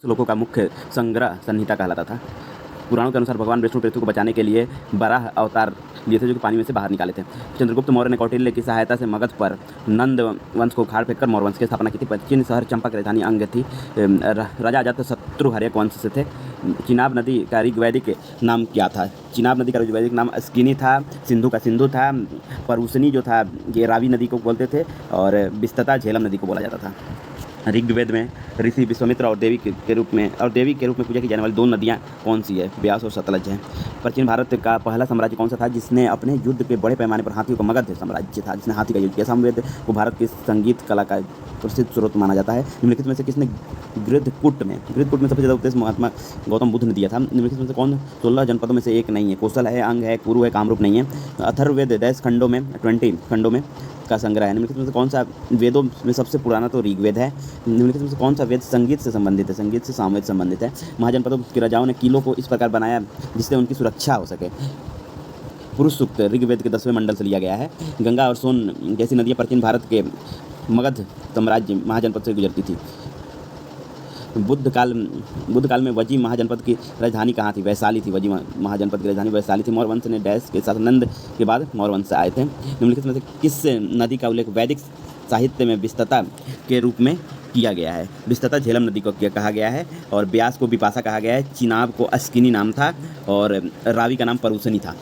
श्लोकों का मुख्य संग्रह संहिता कहलाता था। पुराणों के अनुसार भगवान विष्णु पृथ्वी को बचाने के लिए वराह अवतार लिए थे, जो कि पानी में से बाहर निकाले थे। चंद्रगुप्त मौर्य ने कौटिल्य की सहायता से मगध पर नंद वंश को उखाड़ फेंक कर मौर्य वंश की स्थापना की थी। प्राचीन शहर चंपा की राजधानी अंग थी। राजा अजातशत्रु हर्यक वंश से थे। चिनाब नदी का ऋग्वैदिक नाम क्या था? चिनाब नदी का ऋग्वैदिक नाम अस्किनी था। सिंधु का सिंधु था। परूसनी जो था ये रावी नदी को बोलते थे, और बिस्तता झेलम नदी को बोला जाता था। ऋग्वेद में ऋषि विश्वामित्र और देवी के रूप में पूजा की जाने वाली दो नदियाँ कौन सी है? ब्यास और सतलज है। प्राचीन भारत का पहला साम्राज्य कौन सा था जिसने अपने युद्ध के बड़े पैमाने पर हाथियों का? मगध साम्राज्य था, जिसने हाथी का युद्ध किया। सामवेद को भारत के संगीत कला का प्रसिद्ध स्रोत माना जाता है। निम्नलिखित में से किसने गृद्धकूट में सबसे ज़्यादा उपदेश महात्मा गौतम बुद्ध ने दिया था? निम्नलिखित में से कौन 16 जनपदों में से एक नहीं है? कौशल है, अंग है, कुरु है, कामरूप नहीं है। अथर्ववेद 10 खंडों में 20 खंडों में का संग्रह है। निम्नलिखित में से कौन सा वेदों में सबसे पुराना? तो ऋग्वेद है। निम्नलिखित में से कौन सा वेद संगीत से संबंधित है? संगीत से सामवेद संबंधित है। महाजनपदों के राजाओं ने किलों को इस प्रकार बनाया जिससे उनकी सुरक्षा हो सके। पुरुष सूक्त ऋग्वेद के 10वें मंडल से लिया गया है। गंगा और सोन जैसी नदियाँ प्राचीन भारत के मगध साम्राज्य महाजनपद से गुजरती थी। बुद्ध काल में वजी महाजनपद की राजधानी कहाँ थी? वैशाली थी। वजी महाजनपद की राजधानी वैशाली थी। मौर्य वंश ने डैश के साथ नंद के बाद मौर्य वंश से आए थे। निम्नलिखित में से किस नदी का उल्लेख वैदिक साहित्य में विस्तता के रूप में किया गया है? विस्तता झेलम नदी को कहा गया है, और ब्यास को विपाशा कहा गया है। चिनाब को अस्किनी नाम था, और रावी का नाम परूसनी था।